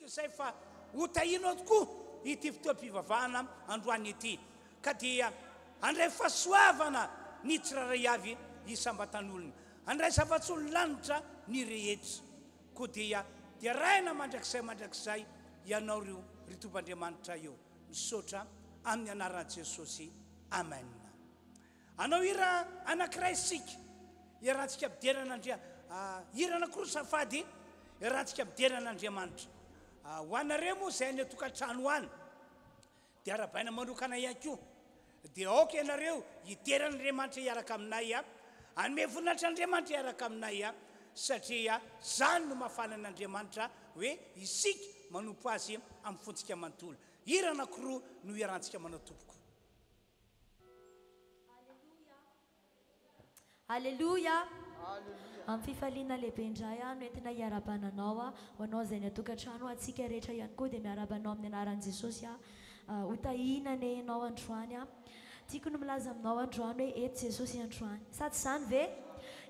izay fa hotahinao tokoa ity fotoam-pivavahana androany ity ka dia andray fahasoavana ny tsiraray avy isambatan'olona andray zavatsolony lanitra ny rehetra koa dia raina mandrakizay ianao rio ritombandriamanitra eo misaotra amin'ny anaran'i Jesosy amen. Anao ira anankiray isika iarahantsika ampidirana ira anankiroa safady iarahantsika ampidiran'Andriamanitra ho anareo moa izay any tokantrano any dia arabaina manokana ihany koa dia aoka ianareo hidiran'Andriamanitra iaraka aminay anome voninahitr'Andriamanitra iaraka aminay satria zany no mahafanan'Andriamanitra hoe isika manompo azy amin'ny fontsika manontolo. Ira anankiroa no iarahantsika manao tompoko. Alleluia. Amin'ny fifaliana lehibe indray no entina hiarabananao ho anao izay ny atokantrano antsika rehetra ihany koa dia miarabanao amin'ny anaran'i Jesosy ho tahinana ianao androany tiako no milaza aminao androany hoe eto Jesosy androany sady izany ve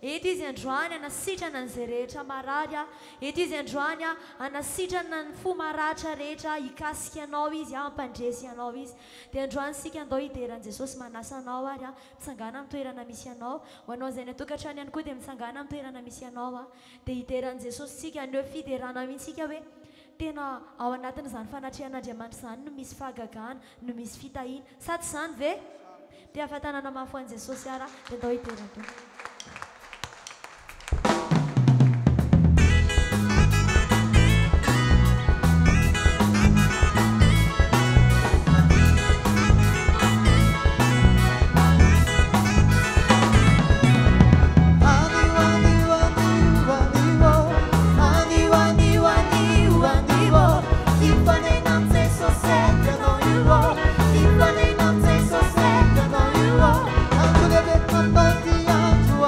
eto izy androany anasitrana an'izay rehetra marary eto izy androany anasitrana ny fo maratra rehetra hikasika anao izy ampandresy anao izy dia androany sika andao hideran'i Jesosy manasa anao ary mitsangana amin'ny toerana misy anao ho anao izay ny atokantrano ihany koa dia mitsangana amin'ny toerana misy anao dia hideran'i Jesosy sika aneo fiderana mintsika hoe tena ao anatin'izany fanatrehan'Andriamanitra izany no misy fahagagana no misy fitahiana sady izany ve dia ahafantanana mafy an'i Jesosy ara dia andao hiderana I'm gonna bet my body on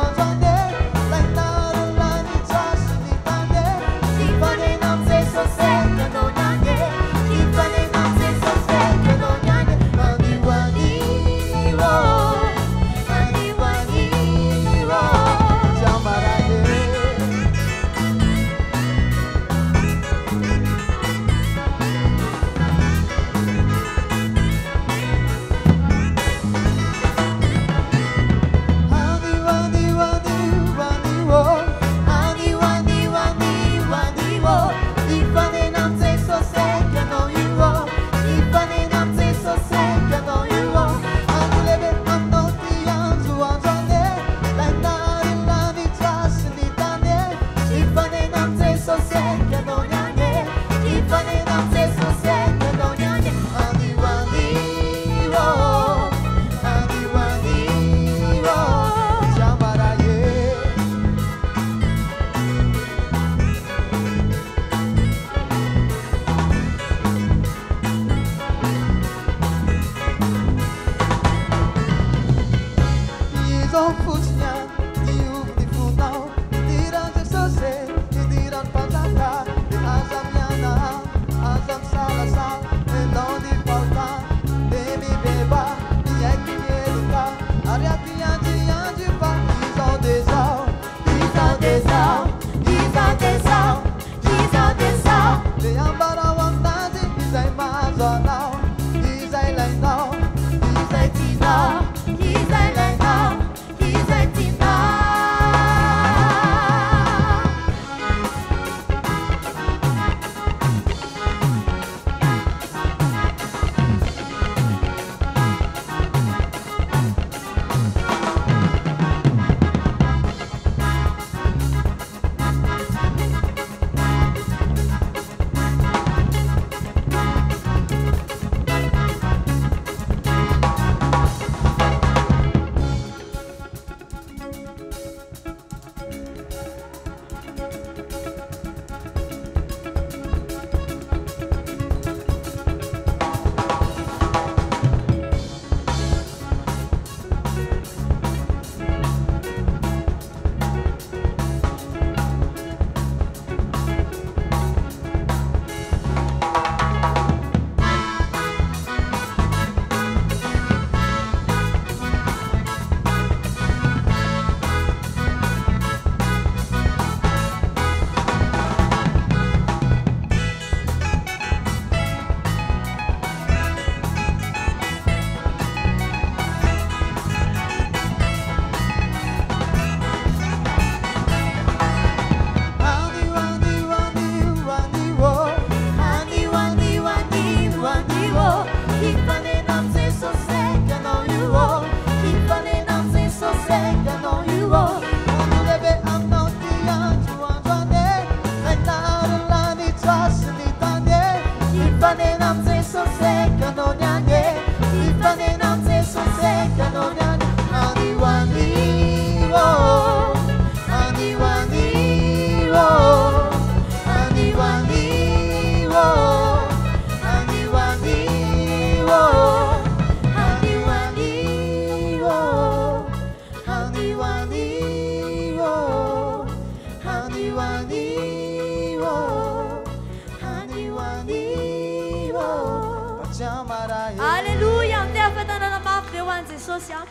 Jesosy a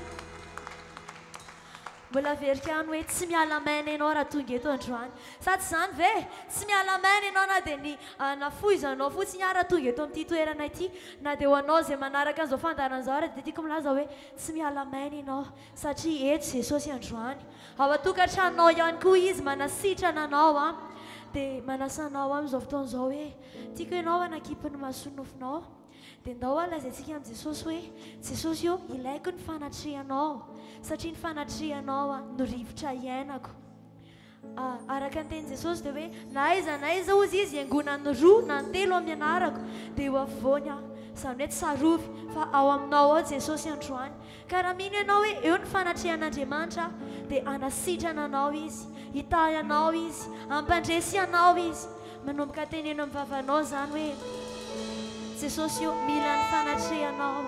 mbola verika any hoe tsy miala maina ianao raha tonga eto androany sady zany ve tsy miala maina ianao na dia ny nafoizanao fotsiny raha tonga eto amin'ity toerana ity na dia ho anao izay manaraka an'izao fandaran'izao ary dia tiako milaza hoe tsy miala maina ianao satria eto Jesosy androany ao an-tokantranonao ihany koa izy manasitrana anao a dia manasanao amin'izao fotoan'izao hoe tiako ianao anakipy ny masonofinao dia ndao alazaintsika amin'i Jesosy hoe Jesosy io ilaiko ny fanatrehanao satria ny fanatrehanao no rivotra iainako araka ny teny Jesosy dia hoe na aiza ozy izy iangona ny roa na ny telo amin'ny anarako dia eo afovoany izany hoe tsy sarovy fa ao aminao ao Jesosy androany ka raha mino ianao hoe eo ny fanatrehan'Andriamanitra dia anasitrana anao izy hitahy anao izy ampandresy anao izy manomboka teneno amin'ny vavanao zany hoe Jesosy io mila ny fanatrehanao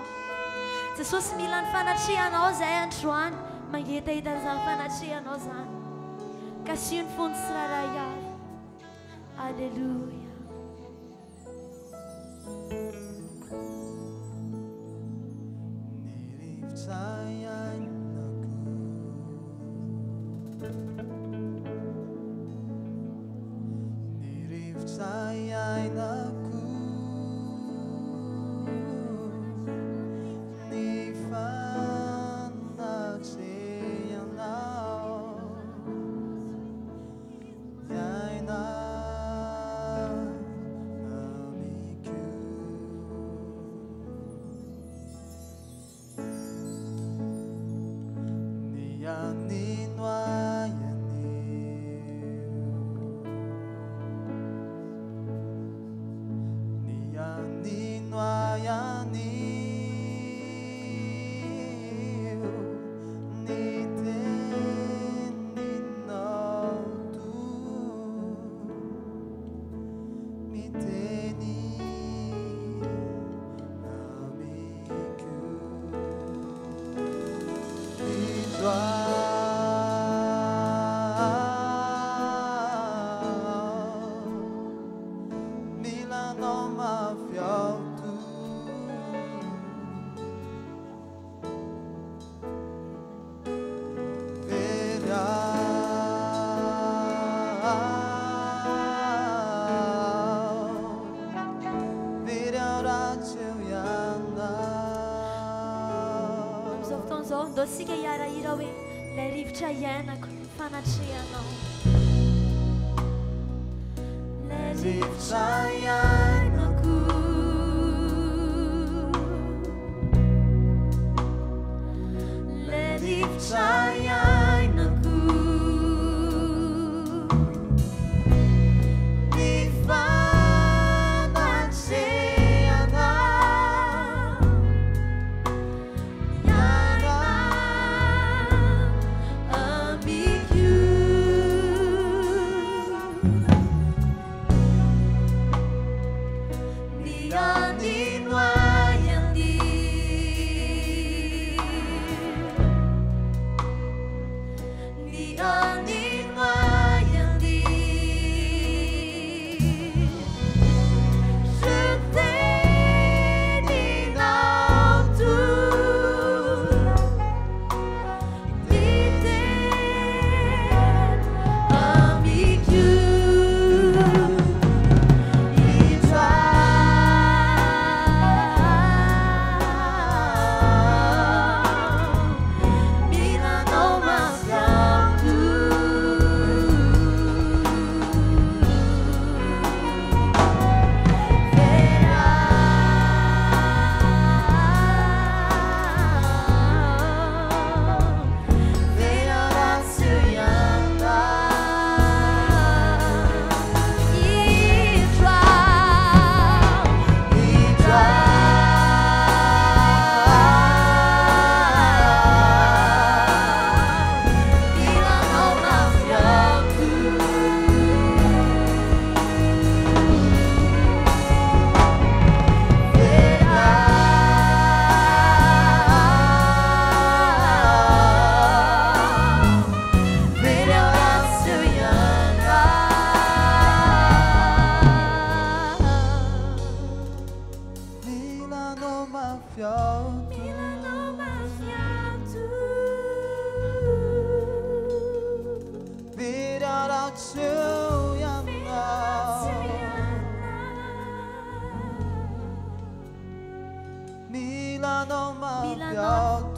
Jesosy mila ny fanatrehanao zay androany mangetahita izany fanatrehanao zany ka sy ny fony tsiraray avy alleluia Sika iarahira hoe ilay rivotra iainako ny fanatrehanao ilay rivotra iainako ilay rivotra iainako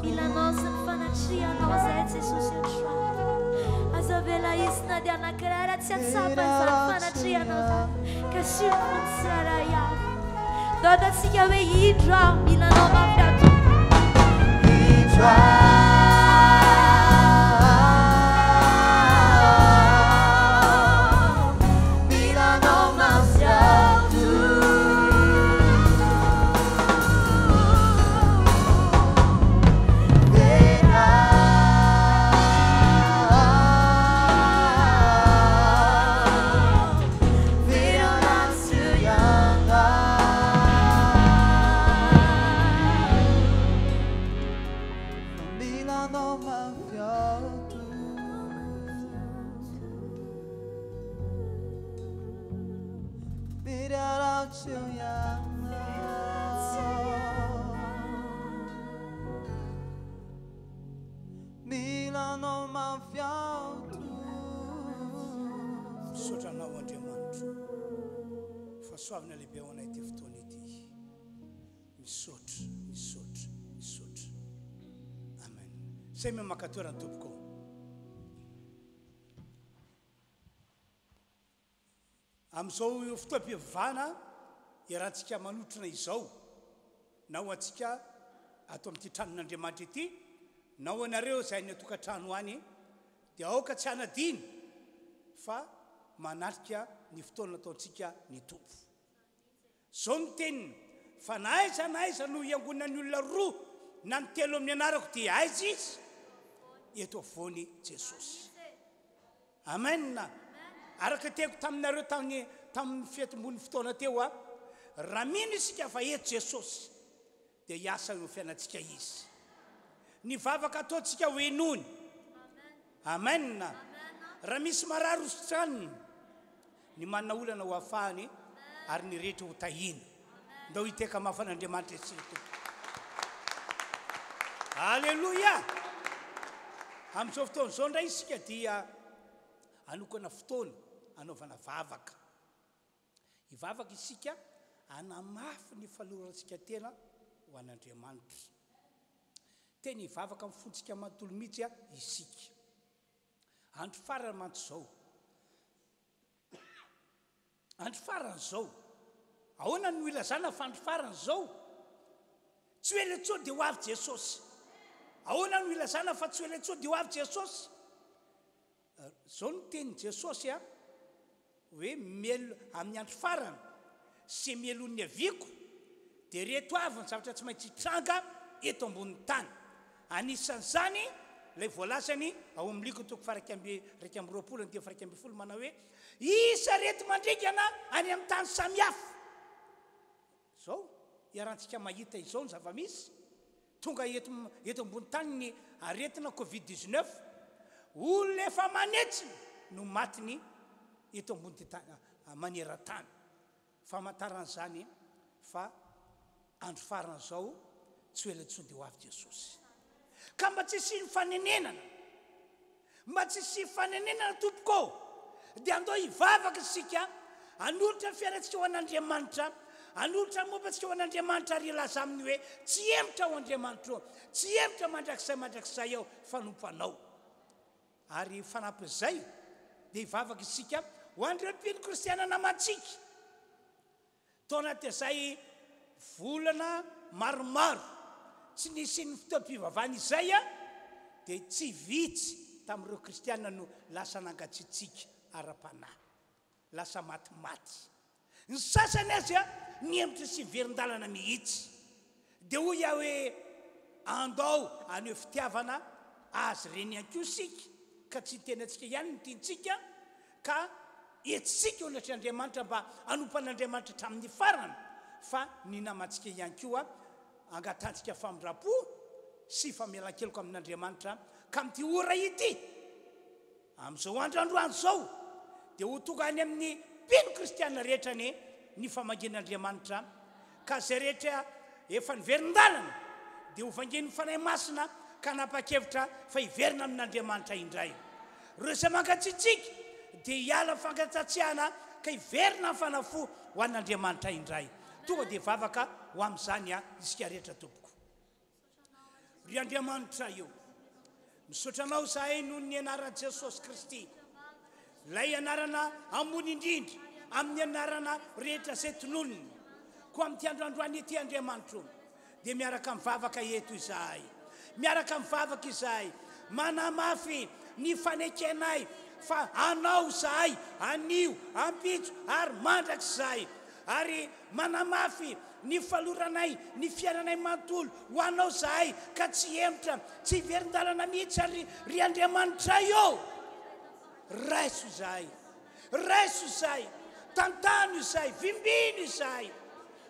milanao sy ny fanatrianao zay Jesosy androany aza vela izy na dia anankiray raha tsy atsapany zany fanatrianao zany ka sirony tsara ihany dodatsika hoe indro aho milanao mafiato indro Sotranao Andriamanitra fahasoavana lehibe ao anay ty fotoana ity misaotra amen zay makatoerana tompoko am'izao fotoam-pivavahana iarahantsika manotrana izao na ho antsika ato amin'ity tranon'Andriamanitra ity na ho anareo zay ny tokantrano any dia aoka tsy hanadino fa manatrika ny fotoana ataontsika ny tompo zao ny teniny fa na aiza no iangonan'ny olona roa na ny telo amin'ny anarako dia aiza izy eto afovoany Jesosy amen araka teko taminareo tamin'ny fiatombony fotoana teo raha mino isika fa eto Jesosy dia hiasa eo fiainantsika izy ny vavaka ataontsika ho enony amen raha misy marary ositraniny ny manana olana ho afahany ary ny rehetra ho tahiny ndao hiteka mafan'Andriamanitra isika tompo alleluia amin'izao fotoana izao ndray isika dia anokana fotoana anaovana vavaka hivavaka isika anamafy ny falorantsika tena ho an'Andriamanitra tena hivavaka amin'ny fontsika manontolo mihitsy isika andro farany mantsy zao andro farany zao ahoana no ilazana fa andro farany zao tsy hoe letso dia ho avy Jesosy ahoana no ilazana fa tsy hoe letso dia ho avy Jesosy zao no tenin Jesosy hoe melo amin'ny andro farany sy mielon'ny aviko dia reto avy ny zavatra tsy maintsy hitranga eto ambonin'ny tany anisan'izany lay voalazany ao amin'ny liko toko faraika amby roapolo dia faraika amby folo manao hoe isa reto mandringana any amin'ny tany samihafa zao iarahantsika mahita izao ny zava-misy tonga eto ambony tany ny aretina Covid-19 olona efa manetsy no matiny eto ambony tany maneran-tany famantaran'izany fa andro farany zao tsy hoe letso dia ho avy Jesosy ka mba tsy sy fanenenana tompoko dia andao hivavaka isika anolotra ny fiainantsika ho an'Andriamanitra anolotra ny mombantsika ho an'Andriamanitra ary ilaza aminy hoe tsy emotra ho Andriamanitra tsy emotra mandrakizay ao fanompanao ary fanampin'izay dia hivavaka isika ho an'ireo mpino kristiana namantsika tao anatin'izay volana maromaro tsy nisy ny fotoam-pivavahana izay dia tsy vitsy tamin'ireo kristiana no lasa nangatsitsika ara-panahy lasa matimaty ny sasany azy ny emotra sy verin-dalana mihitsy dia hoy hoe andao aneo fitiavana azy reny anko sika ka tsy tenantsika ihany ny tiantsika ka etsika onatr'Andriamanitra mba anompan'Andriamanitra hatramin'ny farany fa ny namantsika ihany koa angatantsika famindra-po sy famelan-keloko amin'Andriamanitra ka amin'ity ora ity amin'izao androandroany zao dia ho tonga any amin'ny mpino kristiana rehetra ny famagin'Andriamanitra ka zay rehetra efa niverin-dalana dia ho vangen'ny fanahy masina ka napakevitra fa hiverina amin'Andriamanitra indray reo izay mangatsitsika dia hiala fangatsatsiana ka hiverina ny fanafo ho an'Andriamanitra indray tonga dia vavaka ho amin'izany isika rehetra tompoko ry Andriamanitra io misotranao zahay noho ny anaran'i Jesosy Kristy lay anarana amony indrindra amin'ny anarana rehetra izay tononony ko amin'ity androandroany ity Andriamanitra dia miaraka mivavaka eto izahay miaraka mivavaka izahay manamafy ny fanekenay fa anao zahay anio ampitso ary mandraka zahay ary manamafy ny faloranay ny fiainanay manontolo ho anao zahay ka tsy emotra tsy verin-dalana mihitsy ary ry Andriamanitra io raiso zahay tantano izahay vimbino izahay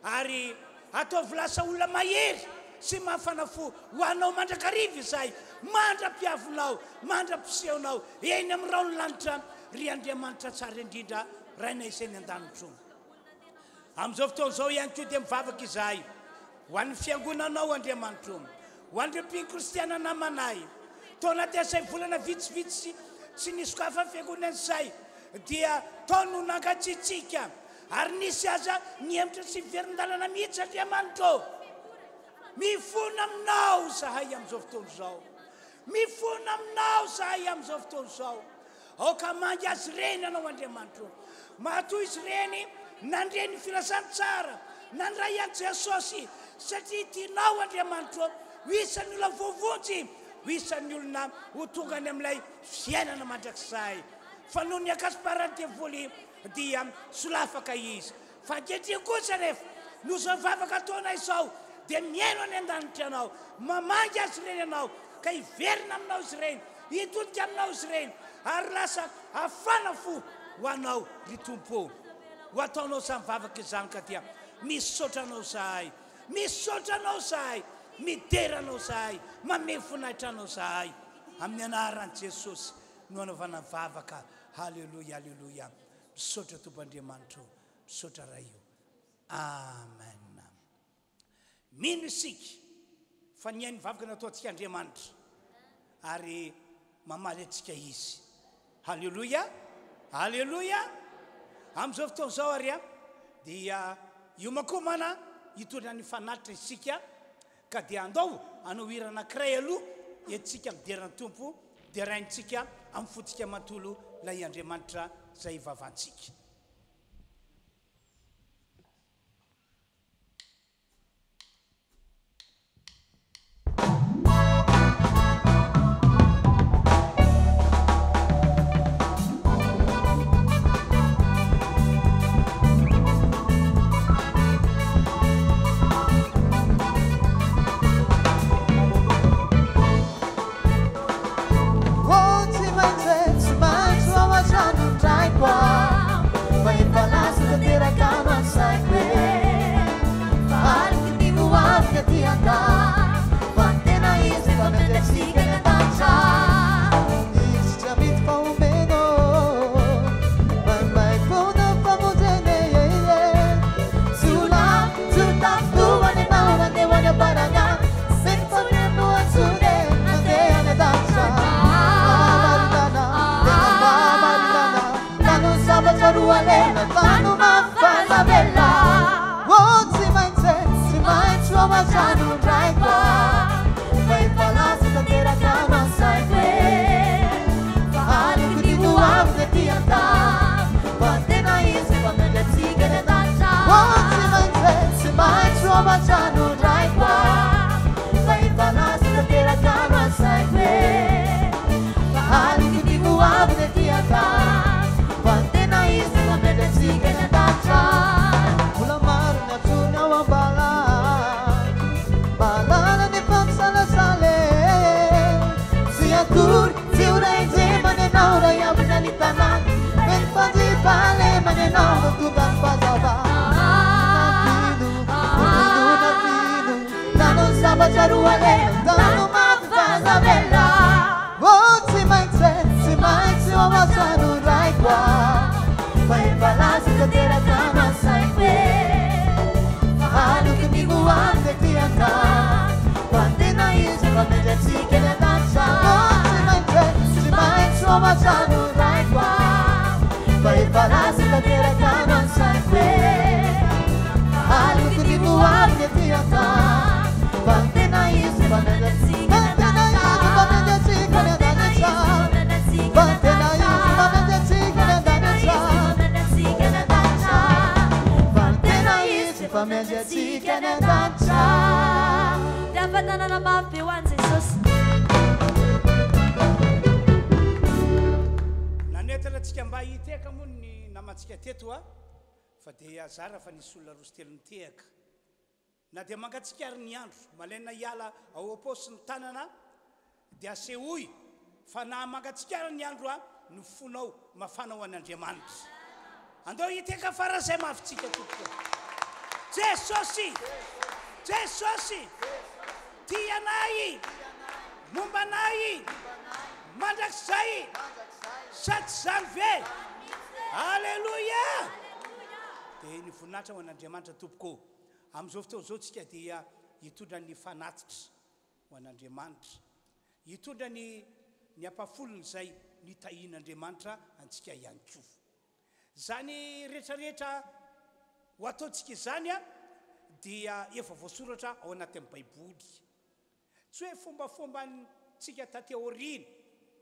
ary ataovy lasa olona mahery sy mahafanafo ho anao mandrakariva izahay mandra-piavinao mandra-pisehonao eny amin'ny raony lanitra ry Andriamanitra tsara indrindra rainay izay ny an-danitro amin'izao fotoan'izao ihany koa dia mivavaka izahay ho an'ny fiangonanao Andriamanitra ho an'ireo mpino kristiana namanay taona dia izay volana vitsivitsy tsy nisokafa fiangonan'izay dia taono nangatsitsika ary nisy aza niemotra sy verin-dalana mihitsy Andriamanitra mifona aminao zahay amin'izao fotoan'izao mifona aminao zahay amin'izao fotoan'izao aoka mangy azy reny anao Andriamanitra mahatoy izy reny nandreny firasany tsara nandray an'i Jesosy satria tianao Andriamanitra ho isan'ny olona voavonjy ho isan'ny olona ho tongany amin'ilay fiainana mandrakizay fa noho ny akasiparany devoly dia solafaka izy fa ankehitriny kosa rehefa no zao vavaka ataona izao dia miaino any an-danitra ianao mamangy azy ireny ianao ka hiverina aminao izy ireny hitodika aminao izy ireny ary lasa afana fo ho anao ry tompo ho ataonao samy vavaka izany ka dia misotranao zahay mideranao zahay mame fonaitranao zahay amin'ny anaran'i Jesosy no anaovana vavaka halleluia misotra tompandriamanitra misotra raha io amen mino isika fa ny hainy vavaka nataontsika Andriamanitra ary mamaly antsika izy halleluia amin'izao fotoan'izao ary dia iomakomana hitondra ny fanatitra isika ka dia andao anao hira anankiray aloha entsika miderana tompo dia raintsika amin'ny fotsika mantolo lay Andriamanitra zay vavantsika Algo que me voa, que te ata, quando na isla, miteka moa ny namantsika teto a fa dia zara fa nisy olona roso telo nitehaka na dia mangatsikary ny andro malaina hiala ao aposy ny tanana dia asehoy fa na mangatsikary ny andro a no fonao mafana ho an'Andriamanitra andao hiteka fara zay mafitsika tokoa Jesosy Jesosy tianay mombanay mandrakizay sady zany ve Alleluia dia ny voninahitra ho an'Andriamanitra tompoko amin'izao fotoana izao tsika dia hitondra ny fanatitra ho an'Andriamanitra hitondra ny ampafolony izay nitahian'Andriamanitra antsika ihany koa zany rehetrarehetra ho ataontsika izany a dia efa voasoratra ao anatin'ny baiboly tsy hoe fombafombantsika tateorina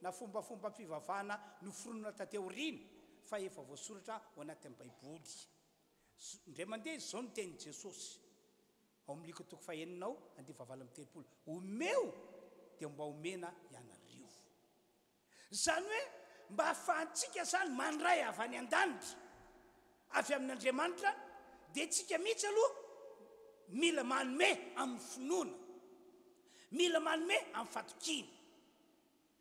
na fombafomba fivavahana noforonona tateorina fa efa voasoratra ao anatin'ny baiboly indray mandeha izao no tenin'i Jesosy ao amin'ny liko toko faheninao andihy fahavalo amby telopolo omeo dia mba omena ianareo zany hoe mba ahafahantsika zany mandray avy any an-danitra avy amin'Andriamanitra dia tsika mihitsy aloha mila manome amin'ny finoana mila manome amin'ny fatokina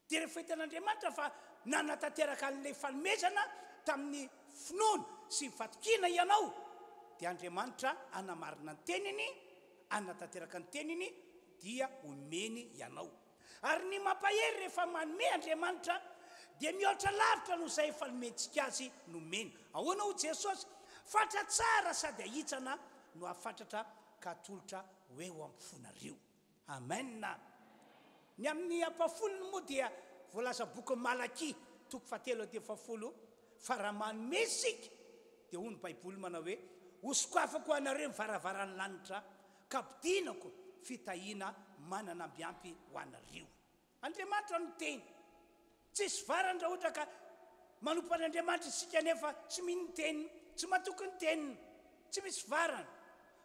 dia rehefa hitan'Andriamanitra fa nanatanteraka an'ilay fanomezana tamin'ny finoana sy fatokina ianao dia Andriamanitra anamarina ny teniny anatanteraka ny teniny dia omeny ianao ary ny mampahery rehefa manome Andriamanitra dia mihoatra lavitra noho izay efa nomentsika azy nomeny ahoana ho Jesosy fatra tsara sady ahitsana no ahafatratra ka atolotra hoe ho ampifonareo amen ny amin'ny ampafolony moa dia voalaza boky Malaki toko fahatelo dia fafolo fa raha manome sika dia hoy ny baiboly manao hoe hosokafako anareo mivaravaran'ny lanitra ka pidinako fitahiana manana ambiampy ho anareo Andriamanitra no teny tsisy varany raha ohatra ka manompo an'Andriamanitra isika nefa tsy mino teny tsy matoky ny teniny tsy misy varany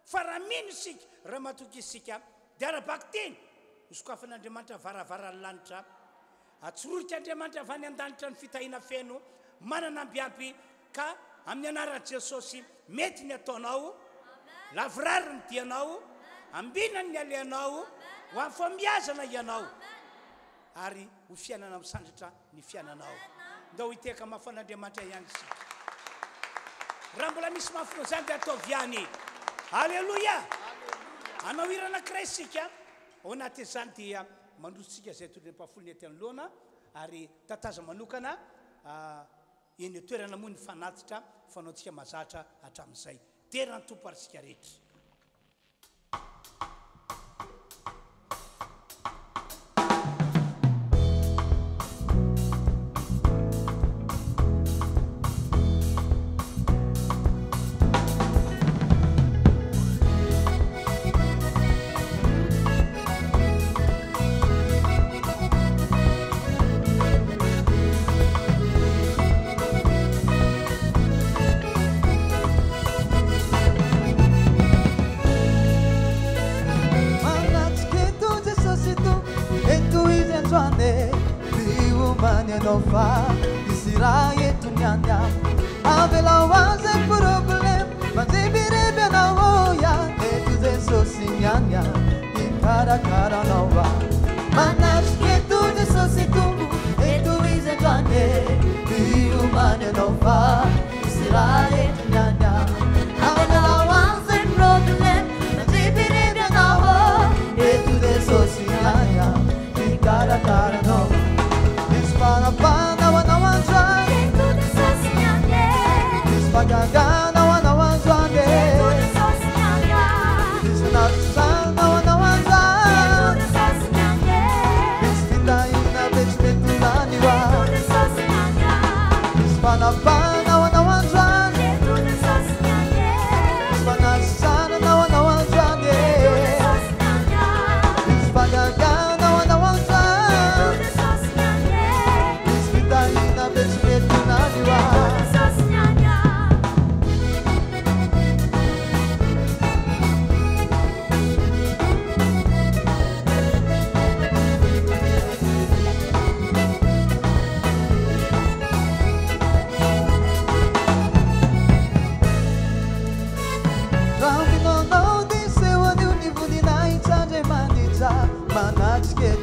fa raha mino isika raha matoky isika dia arabaky teny hosokafan'Andriamanitra varavaran'ny lanitra atsoroika Andriamanitra avy any an-danitra ny fitahiana feno manana ambiampy ka amin'ny anaran'i Jesosy mety ny ataonao lavirary ny dianao ambinany ny aleanao ho amin'ny famiazana ianao ary ho fiainana misandratra ny fiainanao ndao hiteka mafan'Andriamanitra ihany isika raha mbola misy mafona zany dia ataovy ihany Alleluia anao irana kiray isika ao anaty izany dia mandrosotsika zay tolony ampafolony ety anoloana ary tataza manokana eny toerana moa ny fanatitra fanaontsika mazatra hatramin'izay terana tompo ary sika rehetra Nova isira yetu nyanya avela waze problem mazibire bena woya etu zeso sinyanya ikara kara nova manas ketu zeso situmbu etu ize twane biumane nova isira yetu nyanya avela waze problem mazibire bena woya etu zeso sinyanya ikara kara nova Pana wana wanzwane Tude sosinyane Dispagagana wana wanzwane Tude sosinyane Disnarusana wana wanzwane Tude sosinyane Dispita ina bechmetulani wa Tude sosinyane Dispana pana wana wanzwane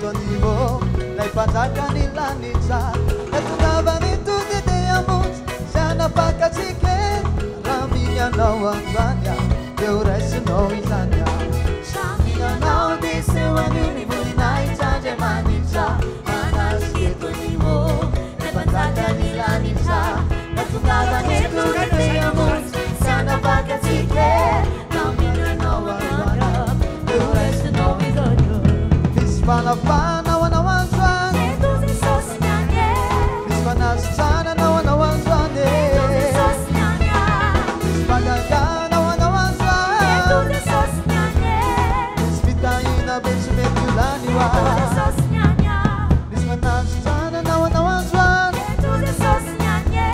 ketonivo naipanjakany lanitra natongavany todideyamonsy sianapakatsike raha mianao androanya eo raisinao izanya saminanao disewanini voninaitrandre manitra manas ketonivo naipanjakany lanitra natongavany todideyamonsy sianapakatsike raha mianao androanya eo raisinao izanya Panapana wanawanzwane Tuzi sosnyanye Mispanasana na wanawanzwane Tuzi sosnyanya Mispagagana wanawanzwane Tuzi sosnyanye Mispitaina besumetulaniwa Tuzi sosnyanya Mispanasana na wanawanzwane Tuzi sosnyanye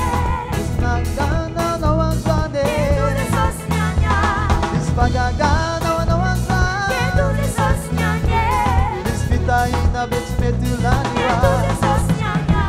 Mispagagana na wanzwane Tuzi sosnyanya Mispagagana wanawanzwane Tuzi sosnyanye Mispitaina besumetulaniwa Tuzi sosnyanya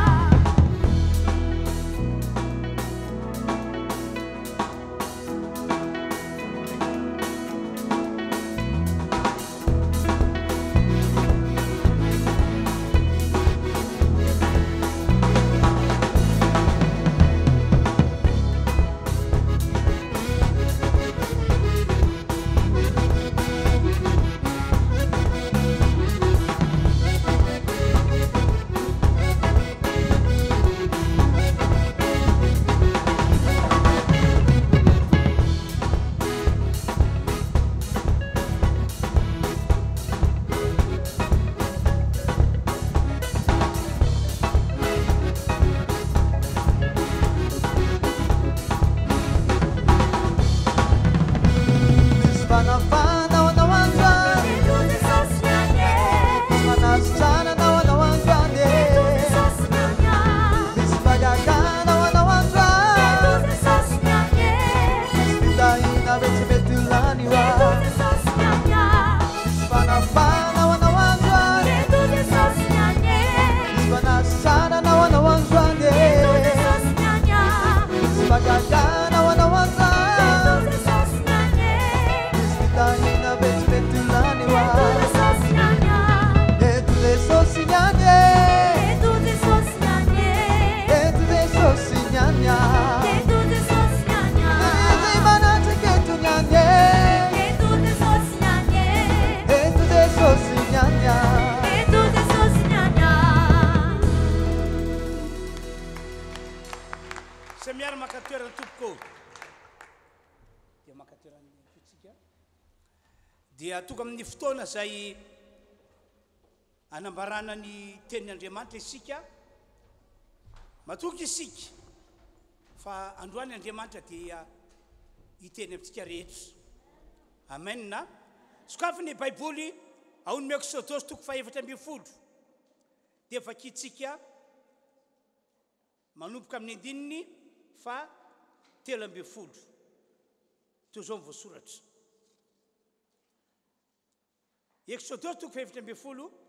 Mispanafana wanawanzwane Tuzi sosnyanye Mispanasana na wanawanzwane Tuzi sosnyanya Mispagagana wanawanzwane Tuzi sosnyanye Mispitaina besumetulaniwa Tuzi sosnyanya Mispanafana wanawanzwane Tuzi sosnyanye Mispanasana na wanawanzwane Tuzi sosnyanya Mispagagana wanawanzwane Tuzi sosnyanye Mispitaina besumetulaniwa Tuzi sosnyanya Etuze sosinyanye Tuzi sosnyanye Etuze sosinyanya Tuzi sosnyanya Ezimanate ketunyanye Tuzi sosnyanye Etuze sosinyanya Tuzi sosnyanya Semiara makatoerana tompoko dia makatoerany fitsika dia tonga amin'ny fotoana zay anambarana ny tenin'Andriamanitra isika matoky isika fa androany Andriamanitra dia hiteny amintsika rehetra amen na sokafy ny baiboly ao ny Exodus toko 4:10 dia vakitsika manomboka amin'ny andininy fa 13 toy zao voasoratra Exodus toko 4:10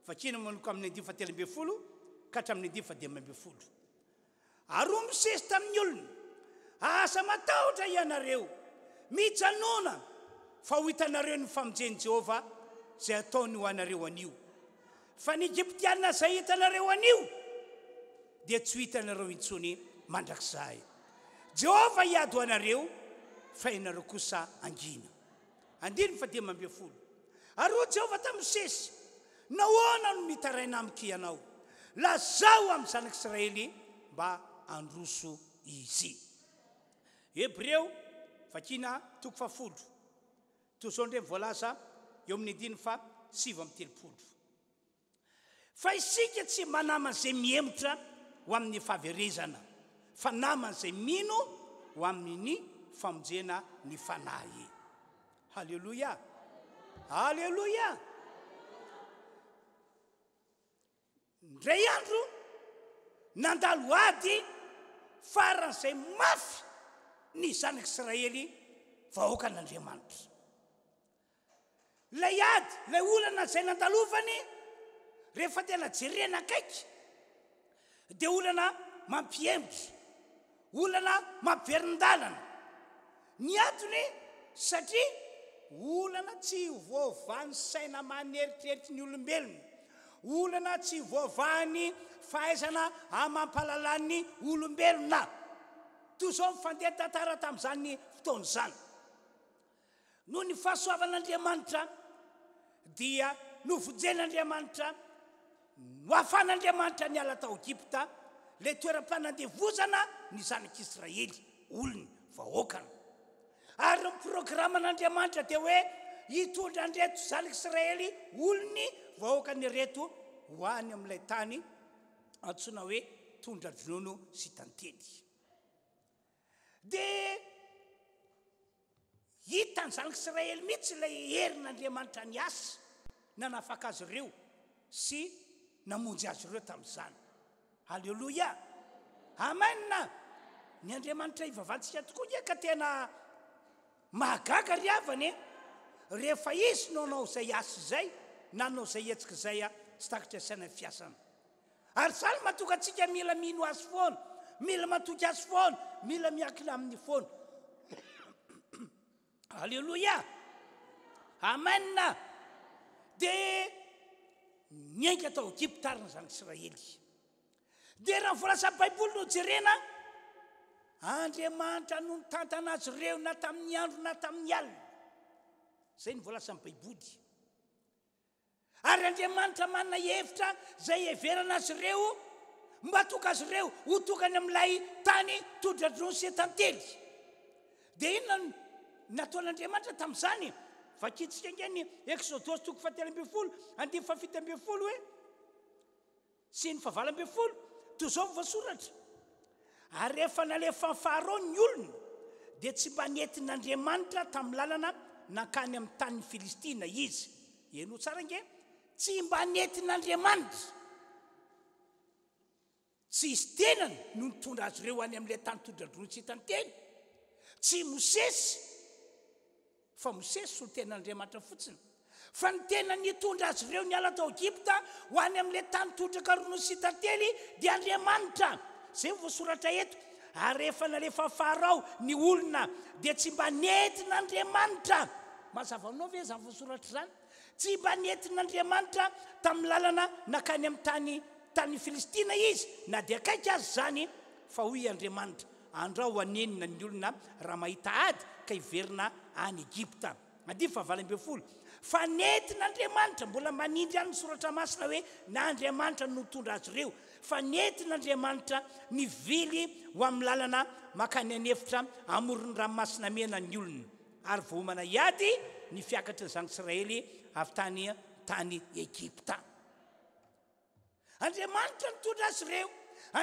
vakina manomboka amin'ny andiny fa 13 ka hatramin'ny andiny fa 15 ary misesy tamin'ny olona asa matahotra ianareo mijanona fa ho hitanareo ny famonjeny Jehova zay ataony ho anareo anio fa ny Egyptiana zay hitanareo anio dia tsy hitanareo intsony mandrakizay Jehova hiady ho anareo fa ianareo kosa angina andiny fa 12 ary ho Jehova tamin'ny Mosesy nahoana no mitaraina amiko ianao lazao amin'ny zanak'Israely mba androso izy Hebreo vakina toko 10 toy zao ndray voalaza eo amin'ny andiny fa 7:30 fa isika tsy manama zay miemotra ho amin'ny fahaverezana fa namana zay mino ho amin'ny famonjena ny fanahy Halleluja Halleluja ndray andro nandalo ady faran'izay mafy ny zanak'Israely vahoaka an'Andriamanitra lay ady lay olana zay nandalovany rehefa tena jerena akaiky dia olana mampiembotra olana mampiverindalana ny antony satria olana tsy voavany saina maneritreritra ny olombelona olana tsy voavahany fahaizana amampalalany olombelona toy zao mifandeha tantara tamin'izany fotoana izany noho ny fahasoavan'Andriamanitra dia novojen'Andriamanitra noafan'Andriamanitra ny ala tao Egypta le toeram-panandevozana ny zanak'Israely olony vahoakana ary ny programan'Andriamanitra dia hoe hitondra an'ireto zanak'Israely olony vahoakany reto ho any amin'ilay tany antsoina hoe tondra-drono sy tantely dia hitany zanak'Israely mihitsy ilay herin'Andriamanitra ny asa nanafaka azy ireo sy namonjy azy ireo tamin'izany halleloia amen ny Andriamanitra ivavahantsika tokoa dia ka tena mahagaga ry havany rehefa izy no nanao izay asa izay nanao izay hetsika izay tsy takatra saina fiasana ary zany mahatonga antsika mila mino azy foana mila matoky azy foana mila miakina amin'ny foana halleloia amen dia niainga tao Egypta ary ny zanak'Israely dia raha voalasan'ny baiboly no jerena Andriamanitra no mitantana azy ireo na tamin'ny andro na tamin'ny alina zay ny voalasan'ny baiboly ary Andriamanitra manana hevitra zay heverana azy ireo mba tonga azy ireo ho tokany amin'ilay tany tondra-drono sy tantely dia inona nataon'Andriamanitra tamin'izany vakitsika ingeny Exodosy 7:7 andimy 7 hoe sy ny 9 toy zao voasoratra ary rehefa nalefa Farao ny olona dia tsy mba nentin'Andriamanitra tamin'ny lalana nakany amin'ny tany Filistina izy eno tsara nge tsy mba nentin'Andriamanitra tsy izy tenany no nitondra azy ireo any amin'ilay tany tondra-drono sy tantely tsy Mosesy fa Mosesy so tenan'Andriamanitra fotsiny fa ny tena nitondra azy ireo ny ala tao Egypta ho any amin'ilay tany tondra-rono sy tantely dia Andriamanitra zay voasoratra eto ary rehefa nalefa Farao ny olona dia tsy mba nentin'Andriamanitra mazava anao ve zany voasoratra zany tsy mba nentin'Andriamanitra tamin'ny lalana nakany amin'ny tany Filistina izy na dia kaiky azy zany fa hoy Andriamanitra andrao anenina ny olona raha mahita ady ka hiverina any Egypta andimy 9 fa nentin'Andriamanitra mbola manindry any ny soratra masina hoe na Andriamanitra no tondra azy ireo fa nentin'Andriamanitra ny vily ho amin'ny lalana makany anefitra amoron'ny ranomasina mena ny olona ary voamana iady ny fiakatra ny zanak'Israely avy tany Egypta Andriamanitra nitondra azy ireo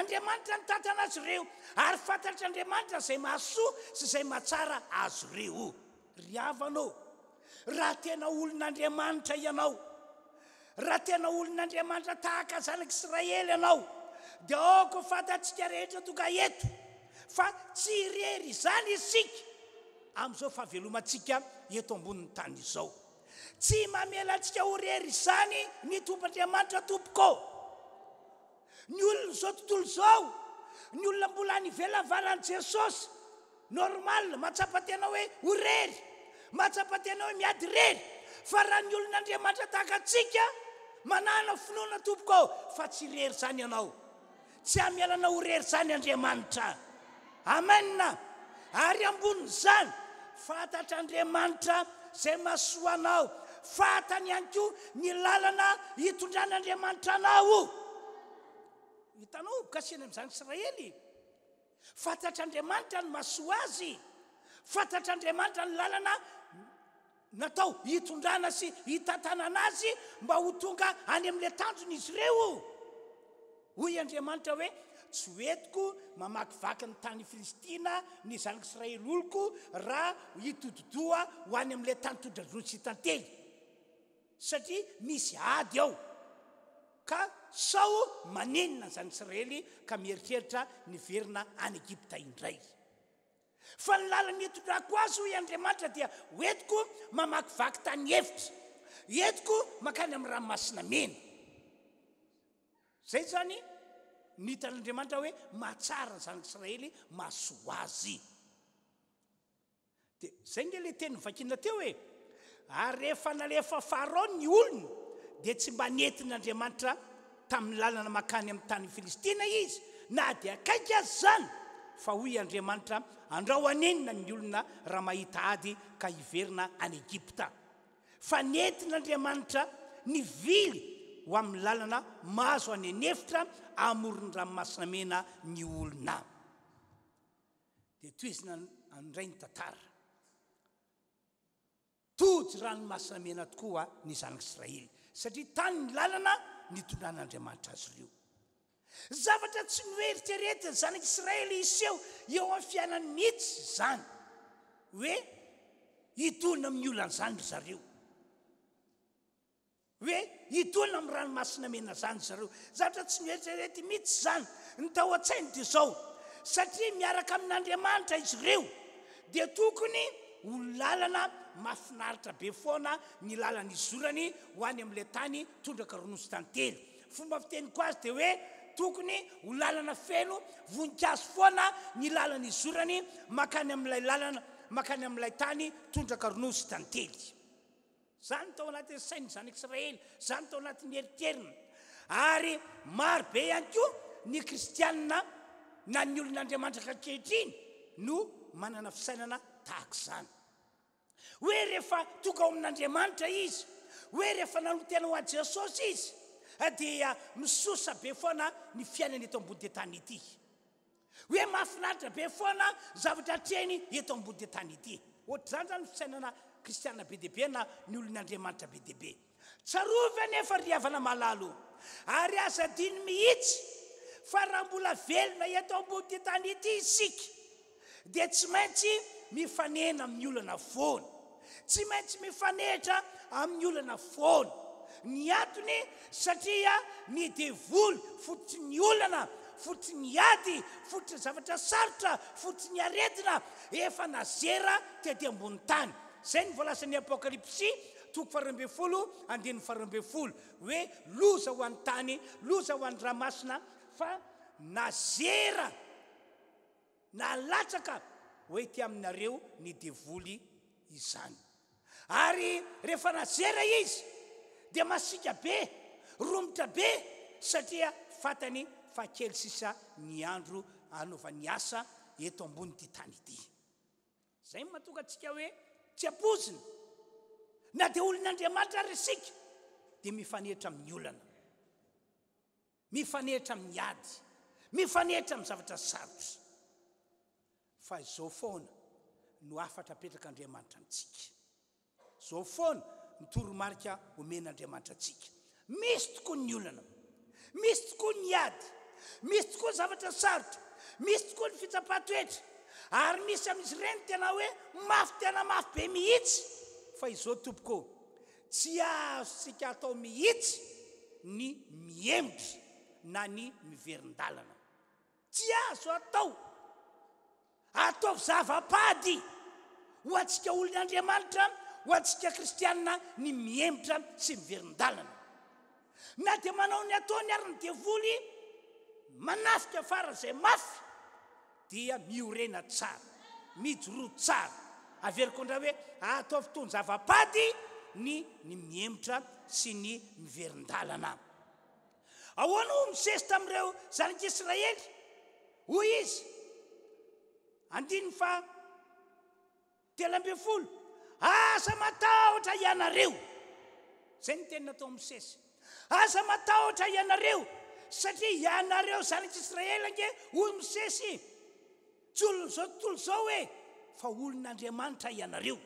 Andriamanitra nitantana azy ireo ary fantatr'Andriamanitra zay mahasoa sy zay mahatsara azy ireo ry havanao raha tena olon'Andriamanitra ianao raha tena olon'Andriamanitra tahaka zanak'Israely ianao dia aoko fantatsika rehetra tonga eto fa tsy irery izany isika amin'izao fahavelomantsika eto ambonin'ny tany izao tsy mamela antsika ho rery izany ny tompon'Andriamanitra tompoko ny olona zao tontolo zao ny olona mbola any ivelany valan'i Jesosy normal mahatsapa-tena hoe ho rery mahatsapa-tena hoe miady rery fa raha ny olon'Andriamanitra tahaka antsika manana finoana tompoko fa tsy rery zany ianao tsy amelana ho rery zany Andriamanitra amen ary ambonin'izany fantatr'Andriamanitra zay mahasoa anao fantany ihany koa ny lalana hitondran'Andriamanitra anao hitanao kasina amin'ny zanak'Israely fantatr'Andriamanitra ny mahasoa azy fantatr'Andriamanitra ny lalana natao hitondrana sy hitantanana azy mba ho tonga any amin'ilay tanjony izy ireo hoy Andriamanitra hoe tsy hoentiko mamakivaky ny tany Filistina ny zanak'Israely oloko raha hitododoa ho any amin'ilay tany tondra-drono sy tantely satria misy ady ao ka sao manenina ny zanak'Israely ka mieritreritra niverina any Egypta indray fa ny lalana hitondrako azy hoy Andriamanitra dia hoentiko mamakivaky tany hevitra entiko makany amin'ny ranomasina mena zay zany nitan'Andriamanitra hoe mahatsara ny zanak'Israely mahasoa azy dia zay nge le teny vakina teo hoe ary rehefa nalefa Farao ny olona dia tsy mba nentin'Andriamanitra tamin'ny lalana makany amin'ny tany Filistina izy na dia akaiky azy zany fa hoy Andriamanitra andrao anenina ny olona raha mahita ady ka hiverina any Egypta fa nentin'Andriamanitra ny vily ho amin'ny lalana mahazo any anefitra amoron'ny ranomasina mena ny olona dia toizina andray ny tantara tody ranomasina mena tokoa ny zanak'Israely satria tany ny lalana nitondran'Andriamanitra azy ireo zavatra tsy noeritreretina zanak'Israely iseho eo amin'ny fiainany mihitsy zany hoe hitona amin'ny olan'izany zareo hoe hitona amin'ny ranomasina mena zany zareo zavatra tsy noeritrerety mihitsy zany ny tao an-tsainy dia zao satria miaraka amin'Andriamanitra izy ireo dia tokony ho lalana mahafinaritra be foana ny lalany izorany ho any amin'ilay tany tondraka ronosy tantely fomba fiteniko azy dia hoe tokony ho lalana feno voninkazo foana ny lalany izorany makany amin'ilay lalana makany amin'ilay tany tondraka ronosy tantely zany tao anatin'ny sainy zanak'Israely zany tao anatin'ny eritrerina ary maro be ihany koa ny kristianina na ny olon'Andriamanitra ankehitriny no manana fisainana tahaka izany hoe rehefa tonga ao amin'Andriamanitra izy hoe rehefa nanotena ho an'i Jesosy izy dia misosa be foana ny fiainana eto ambony tany ity hoe mahafinaritra be foana zavatra hatreny eto ambony tany ity ohatr'izany zany fisainana kristianina be deaibe na ny olon'Andriamanitra be deaibe tsarovy anefa ry havana malalo ary aza diny mihitsy fa raha mbola velona eto ambony tany ity isika dia tsy maintsy mifanena amin'ny olana foana tsy maintsy mifanehitra amin'ny olana foana ny antony satria ny devoly fototsy ny olana fototsy ny ady fototsy zavatra sarotra fototsy ny aretina efa nazera tety ambony tany zay ny voalasan'ny Apokalipsy toko 12:12 hoe loza ho an'ny tany loza ho an'ny ranomasina fa nazera nalatsaka hoe ty aminareo ny devoly izany ary rehefa nazera izy dia masika be romotra be satria fatany fa kely sisa ny andro anaovany asa eto ambony ty tany ity zay mahatonga antsika hoe tsy apozina na dia olon'Andriamanitra ary isika dia mifanehitra amin'ny olana mifanehitra amin'ny ady mifanehitra amin'ny zavatra sarotra fa izao foana no afatra petrak'Andriamanitra antsika izao foana ny toromarika omen'Andriamanitra antsika misy tokoa ny olana misy tokoa ny ady misy tokoa ny zavatra sarotra misy tokoa ny fitsapatoetra ary misy amin'izy ireny tena hoe tena mafy be mihitsy fa izao tompoko tsy azo sika atao mihitsy ny miemotra na ny miverin-dalana tsy azo atao zavapady ho antsika olon'Andriamanitra ho antsika kristianina ny miemotra sy miverin-dalana na dia manao ny ataony ary ny devoly manafika fara zay mafy dia miorena tsara mijoro tsara averiko indray hoe atao fotoany zavapady ny miemotra sy ny miverin-dalana ahoana ho misesy tamin'ireo zanak'Israely hoy izy 9:13 asa matahotra ianareo zay ny teny natao misesy asa matahotra ianareo satria ianareo zanak'Israely ange hoy misesy zao tontolo zao hoe fa olon'Andriamanitra ianareo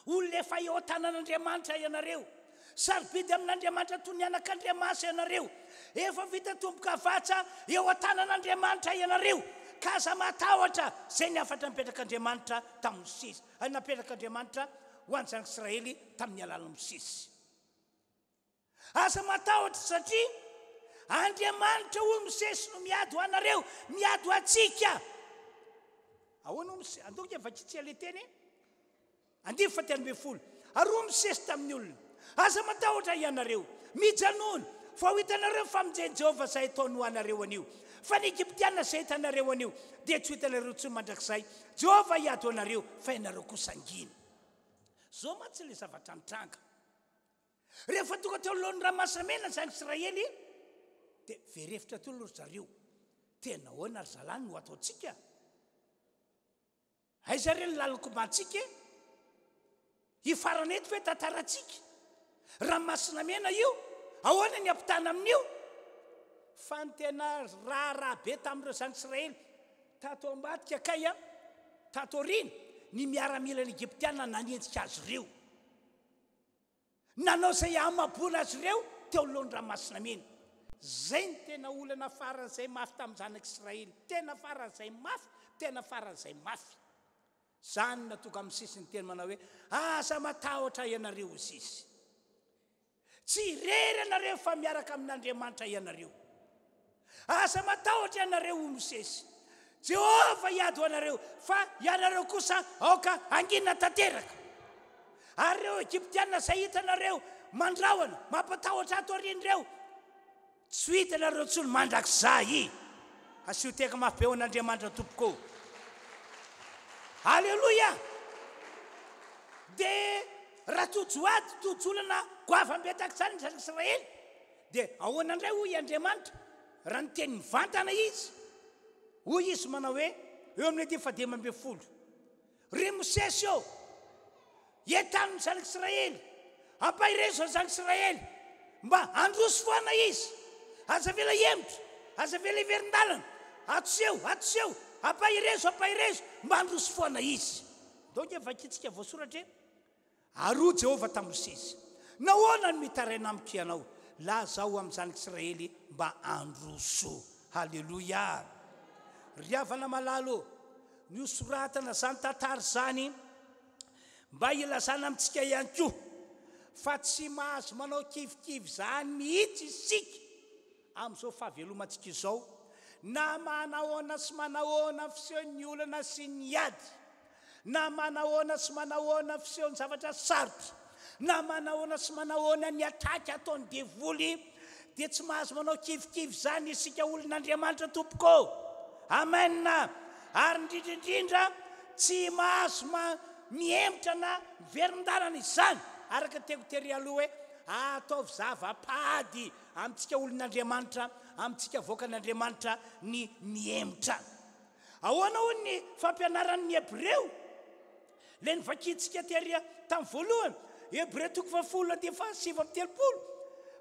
olona efa eo an-tanan'Andriamanitra ianareo sarobidy amin'Andriamanitra toy ny anak'Andriamasina ianareo efa vita tomboka avatsa eo an-tanan'Andriamanitra ianareo ka aza matahotra zay ny afatra mipetrak'Andriamanitra tamin'ny Mosesy napetrak'Andriamanitra ho an'ny zanak'Israely tamin'ny alalan'ny Mosesy aza matahotra satria Andriamanitra hoy Mosesy no miady ho anareo miady ho antsika ahoana andoko dia vakitsika le teny 9:13 ary hoy Mosesy tamin'ny olona aza matahotra ianareo mijanona fa ho hitanareo famonjeny Jehovah zay ataony ho anareo anio fa ny Egyptiana zay hitanareo anio dia tsy hitanareo tsy mandrakizay Jehovah hiady ho anareo fa ianareo kosa angina zao mantsy le zavatra nitranga rehefa tonga teo alohan'ny ranomasina mena zany Israely dia verefitra teo aloha zareo tena hoana ry zalany no ataontsika aiza re ny lalako mantsika hifarana eto hoe tantaratsika ranomasina mena io ahoana ny ampitana amin'io fa ny tena raha be tamin'ireo zany Israely tato ambadika kay tato aoriana ny miaramila ny Egyptiana nanenjika azy ireo nanao izay hamabona azy ireo teo alohan'ny ranomasina mena zay ny tena olana faran'izay mafy tamin'ny zanak'Israely tena faran'izay mafy tena faran'izay mafy zany natoka amin'ny sisiny teny manao hoe asa matahotra ianareo sisy tsy irery ianareo fa miaraka amin'Andriamanitra ianareo asa matahotra ianareo Mosesy Jehova hiady ho anareo fa ianareo kosa aoka anginina tanteraka ary reo Egyptiana izay hitanareo mandrahona mampatahotra ato aorian'ireo tsy hitanareo tsony mandrakizay asioteka mafy be ho an'Andriamanitra tompoko Alleluia dia raha tojoady tojolana goavam-betaka zany ny zanak'Israely dia ahoana indray hoy Andriamanitra raha ny teny mivantana izy hoy izy manao hoe eo amin'ny 10:10 ry Mosesy eo entaniny zanak'Israely ampahirezo ny zanak'Israely mba androso foana izy aza vela hemitra aza vela hiverin-dalana atoseo ampahirezo mba androso foana izy donc efa kitsika voasoratra aro Jehova tamin'ny Mosesy nahoana ny mitaraina amiko ianao lazao amin'ny zanak'Israely mba androso halleluia ry havana malalo ny soratana zany tantara zany mba ilazana amintsika ihany koa fa tsy mahazo manao kivikivy zany mihitsy isika amin'izao fahavelomantsika izao na manahoana sy manahoana fisehon'ny olana sy ny ady na manahoana sy manahoana fisehon'ny zavatra sarotra na manahoana sy manahoana ny atraky ataon'ny devoly dia tsy mahazo manao kivikivy zany isika olon'Andriamanitra tompoko amen ary indrindraindrindra tsy mahazo mihemitra na miverin-dalana izany araka teko tery aloha hoe ataovy zava-pady amintsika olon'Andriamanitra amintsika voakan'Andriamanitra ny mihemitra ahoana hoy ny fampianaran'ny Hebreo le nivakitsika tery tamin'ny voalohany Hebreo 10:7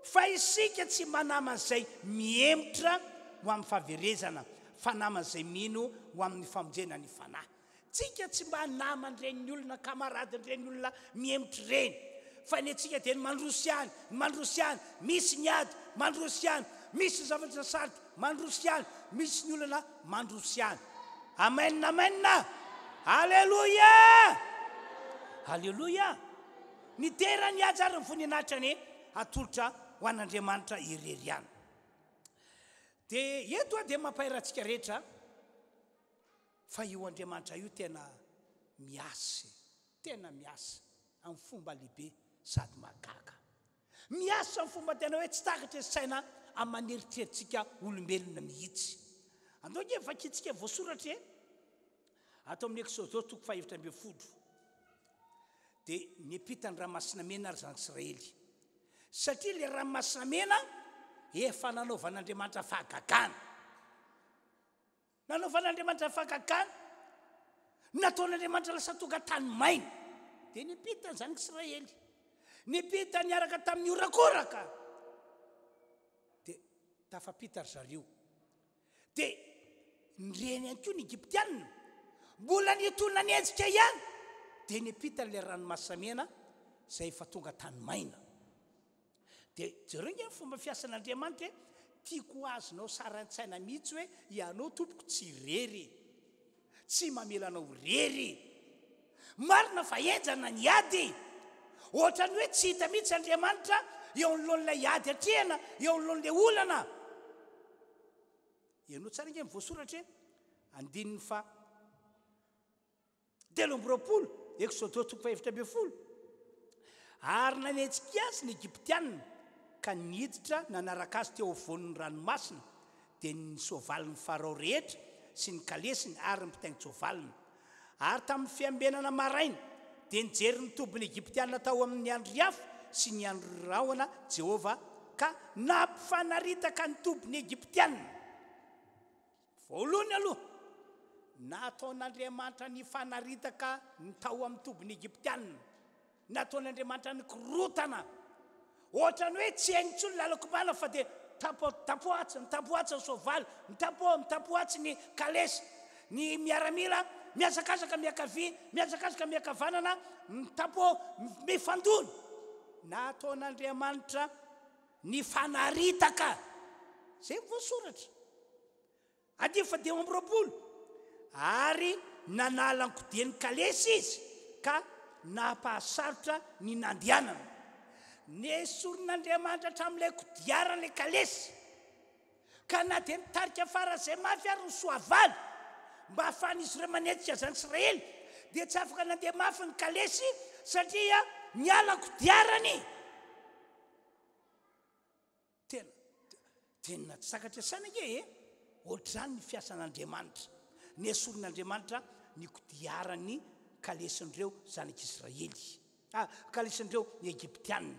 fa isika tsy manaman'izay mihemitra ho amin'ny fahaverezana fa naman'izay mino ho amin'ny famonjena ny fanahy tsika tsy mba naman'ireny olona kamaradin'ireny olona mihemitra ireny fa ny atsika dia mandroso ihany misy ny ady mandroso ihany misy ny zavatra sarotra mandroso ihany misy ny olana mandroso ihany amen halleluia ny tera ny ajara ny voninahitra ny atolotra ho an'Andriamanitra irery ihany dia eto dia mampahirantsika rehetra fa io Andriamanitra io tena miasa amin'ny fomba lehibe sady mahagaga miasa amin'ny fomba tena hoe tsy takatra saina amin'ny maneritrerittsika olombelona mihitsy andao ke vakitsika voasoratra ato amin'ny Exode 5:20 dia niampitany ranomasina mena ary zanak'Israely satria le ranomasina mena efa nanaovan'Andriamanitra fahagagana nataon'Andriamanitra lasa tonga tany maina dia niampitany zanak'Israely niampitany araka tamin'ny orakoraka dia tafapita ry zareo dia nireny ihany koa ny Egyptiana mbola nitolona ny enzika ihany dia niampitany le ranomasina mena izay efa tonga tany maina dia jereo ny fomba fiasan'Andriamanitra tiako azonao saran-tsaina mihitsy hoe ianao tompoko tsy rery tsy mamelanao rery marina fa enjana ny ady ohatrany hoe tsy hita mihitsy Andriamanitra eo anoloan'ilay ady atrehana eo anoloan'ilay olana ianao tsara nge mivoasoratra andininy fa 20 Exode 5:20 ary nanenjika azy ny Egyptiana ka niditra nanaraka azy teo avoan'ny ranomasina dia ny soavalin'ny Farao rehetra sy ny kalesiny ary ny mpitaingina soavaliny ary tamin'ny fiambenana maraina dia nijery ny tombony Egyptiana tao amin'ny andro hafa sy ny androraona Jehova ka nampifanaritaka ny tompony Egyptiana. Voalohany aloha nataon'Andriamanitra ny fanaritaka ny tao amin'ny tompony Egyptiana, nataon'Andriamanitra ny korotana ohatrany hoe tsy hainy tsony lalako bana fa dia tapoatsa soavaly, mitapoatsy ny kalesy, ny miaramila miazakazaka miakavy, miazakazaka miakavanana, mifandony. Nataon'Andriamanitra ny fanaritaka, zay voasoratra ady fa 2 ary nanalankodiny kalesy izy ka napahasarotra ny nandianana. Nesorin'Andriamanitra hatramin'ilay kodiaran'ilay kalesy ka na dia nitarika fara zay mafy ary ny soavaly mba ahafahan'izy ireo manetika zany Israely, dia tsy afaka nandeha mafy ny kalesy satria niala kodiarany. Tena tsy sakatra sana nge ohatr'izany ny fiasan'Andriamanitra, nesorin'Andriamanitra ny kodiaran'ny kalesin'ireo zanak'Israely, kalesin'ireo ny Egyptiana.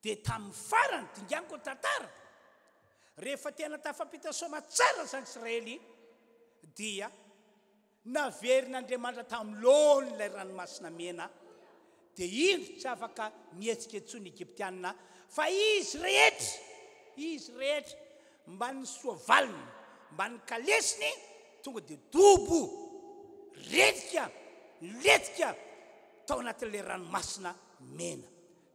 Dia tamin'ny farany dinganiko tantara, rehefa tena tafampita soma tsara zanak'Israely dia naverin'Andriamanitra tamin'ny lohan'ilay ranomasina mena, dia iny tsy afaka nietsika intsony Egyptiana fa izy rehetra mba ny soavaliny, mba ny kalesiny tonga dia dobo letika tao anatin'ilay ranomasina mena,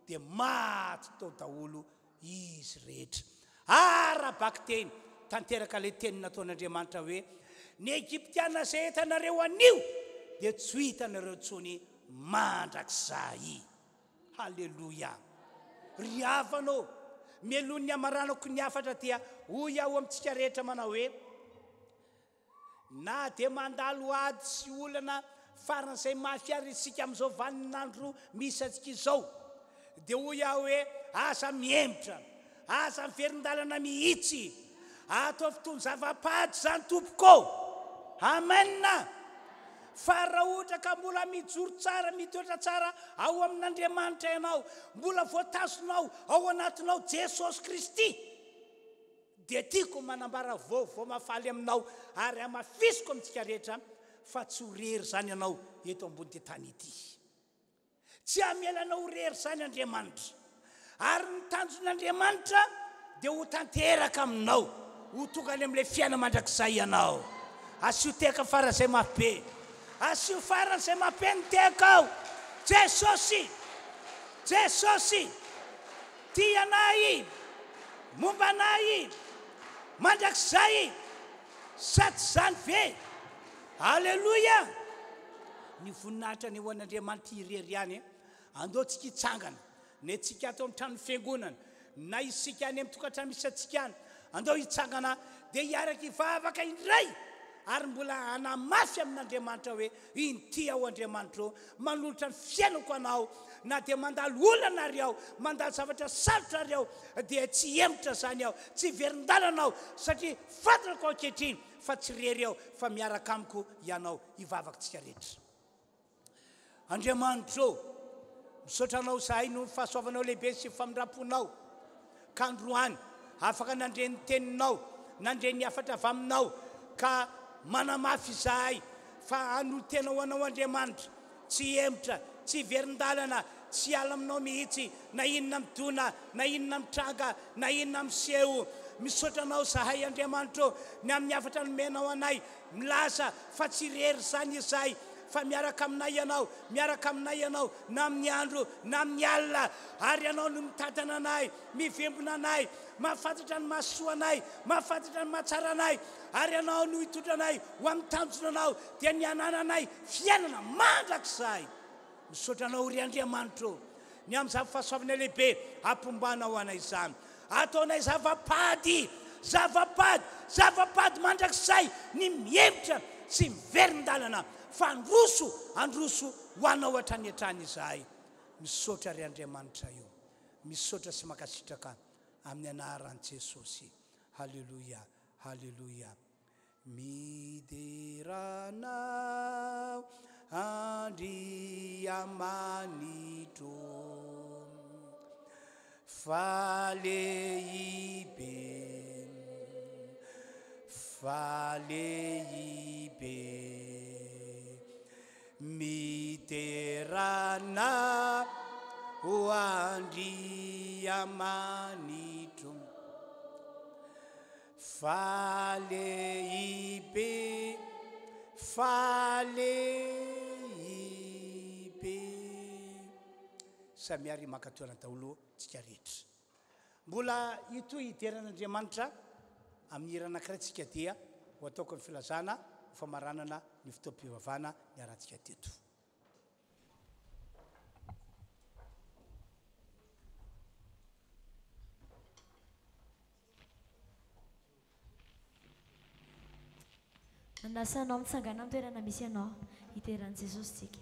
dia maty tao daholo izy rehetra. Arabaky teny tanteraka ilay teny nataon'Andriamanitra hoe ny Egyptiana zay hitanareo anio dia tsy hitanareo intsony mandrakizay. Halleloia. Ry havanao mialon'ny amaranako ny afatra dia hoy aho amintsika rehetra manao hoe na dia mandalo ady sy olana faran'izay mafiary isika amin'izao vaninandro misy antsika izao, dia hoy aho hoe aza miemitra, aza miverin-dalana mihitsy, atao fitony zava-pady zany tompoko. Amen. Fa raha ohatra ka mbola mijoro tsara, mitoetra tsara ao amin'Andriamanitra ianao, mbola voatasonao ao anatinao Jesosy Kristy, dia tiako manambara vaovao mafaly aminao ary amafisiko amintsika rehetra fa tsy ho rery zany ianao eto ambony tany ity. Tsy hamelanao rery zany Andriamanitra, ary ny tanjon'Andriamanitra dia ho tanteraka aminao, ho tonga any amin'ilay fiaina mandrakizay ianao. Asio teka fara zay mafe, asio fara zay mafe ny teka ao. Jesosy tia anay, momba anay, mandrakizay, sady zany ve. Halleluia. Ny voninahitra ny ho an'Andriamanitra irery ihany andao tsika hitsangana, na tsika atao amin'ny trano fiangonana, na isika any amin'ny tokantrano misy atsika any, andao hitsangana dia hiaraka hivavaka indray ary mbola anamafy amin'Andriamanitra hoe inty ao Andriamanitra manolotra ny fiainako anao, na dia mandalo olana ary aho, mandalo zavatra sarotra ary aho, dia tsy emotra zany aho, tsy verin-dalana aho satria fantatako ankehitriny fa tsy rery aho fa miaraka amiko ianao hivavakatsika rehetra. Andriamanitra misaotra anao zahay no fahasoavanao lehibe sy famindraponao ka androany afaka nandre ny teninao, nandre ny afatra avy aminao ka manamafy zahay fa hanolotena ho anao Andriamanitra, tsy emotra, tsy verin-dalana, tsy ala aminao mihitsy, na inona midona, na inona mitranga, na inona miseho. Misaotra anao zahay Andriamanitra ny amin'ny afatra nomenao anay, milaza fa tsy rery zany izahay fa miaraka aminay ianao na amin'ny andro na amin'ny alina, ary ianao no mitantana anay, mivembona anay, mahafantatra ny mahasoa anay, mahafantatra ny mahatsara anay, ary ianao no hitondra anay ho amin'ny tanjonanao dia ny anananay fiainana mandrakizay. Misaotra anao ry Andriamanitra ny amin'izany fahasoavana lehibe ampombanao anay izany, ataonay zavapady mandrakizay, ny miemotra sy miverin-dalana fa androso ho anao hatrany hatrany izahay. Misaotra ry Andriamanitra io, misaotra sy makasitraka amin'ny anaran'i Jesosy. Halleluia, halleluia. Mideranao andriamanitro falehibe falehibe miterana ho Andriamanitra falehibe falehibe samiary makatoana daholo tsika rehetra mbola ito iteran'Andriamanitra amin'ny hira anankiray tsika dia ho ataoko ny filazana ho famaranana ny fotoam-pivavahana ny arantsika teto. Nasanao mitsangana amin'ny toerana misy ianao iteran'i Jesosy tsika.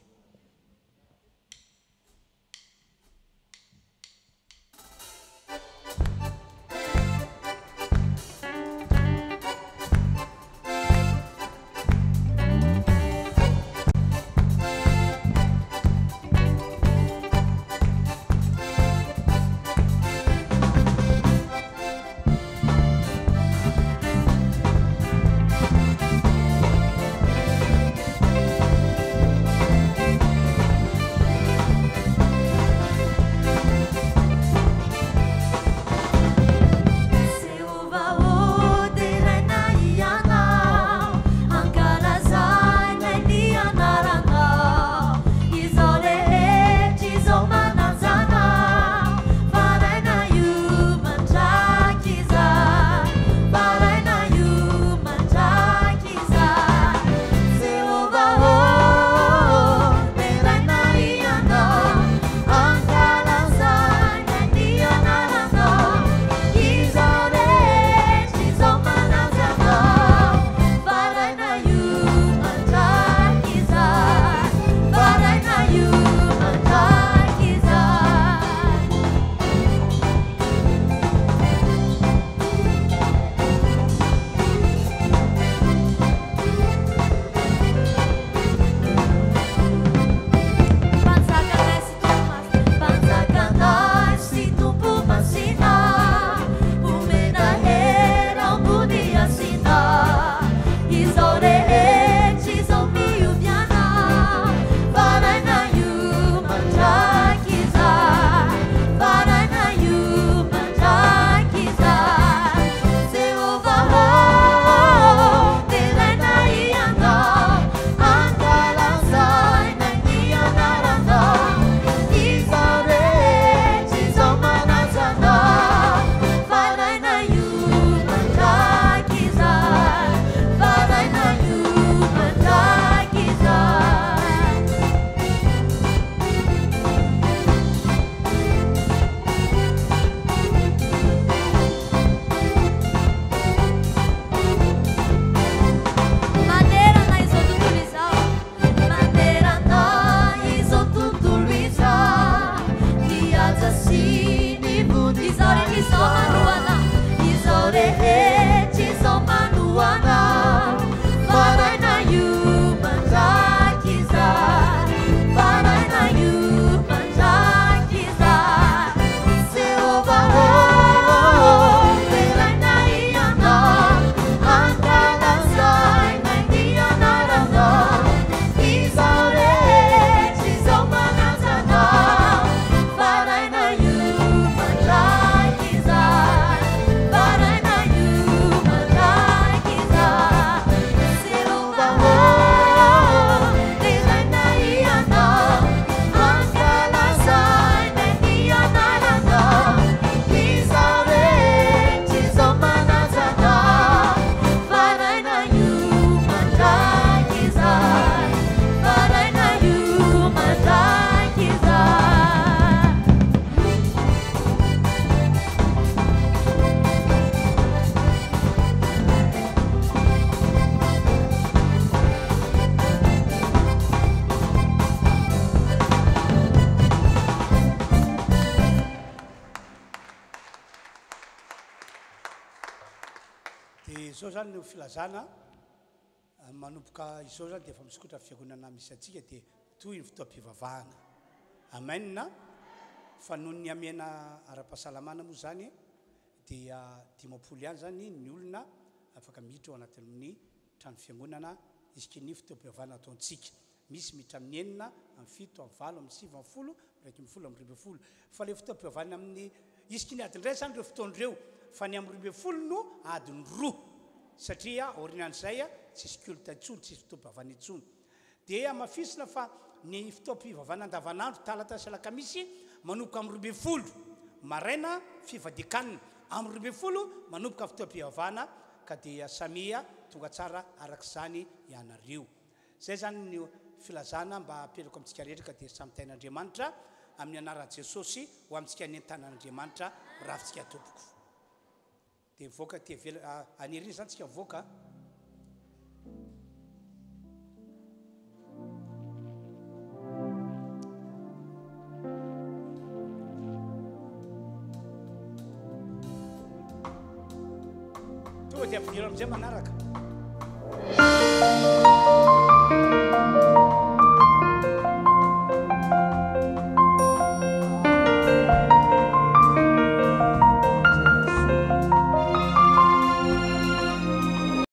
Izao zany ny filazana manomboka izao zany dia efa misikotra fiangonana misy antsika dia toy ny fotoam-pivavahana. Amen. fa noho ny amena ara-pahasalamana moa zany dia 10 ihany zany ny olona afaka miditra ao anatin'ny trano fiangonana isika ny fotoam-pivavahana ataontsika misy miditra amin'ny 9 amin'ny 7 amin'ny 8 amin'ny 9 amin'ny 10 raiky amin'ny 10 amin'ny 12 fa le fotoam-pivavahana amin'ny isika ny adiny ray zany reo fotoan'ireo fa ny amin'ny 12 no adiny 2 satria aorianan'izay tsisy culte intsony tsisy fotoam-pivavahana intsony dia mafisina fa ny fotoam-pivavahana andavanandro talata sy alakamisy manomboka amin'ny 12 maraina fivadikanina amin'ny 12 manomboka fotoam-pivavahana ka dia samia tonga tsara arak'izany ianareo zay zany ny filazana mba apetrako amintsika rehetra ka dia samy tain'Andriamanitra amin'ny anaran'i Jesosy ho amintsika ny tanan'Andriamanitra ravintsika tompoko dia voaka ty aniry zany tsika voaka tonga dia ampidiro amin'izay manaraka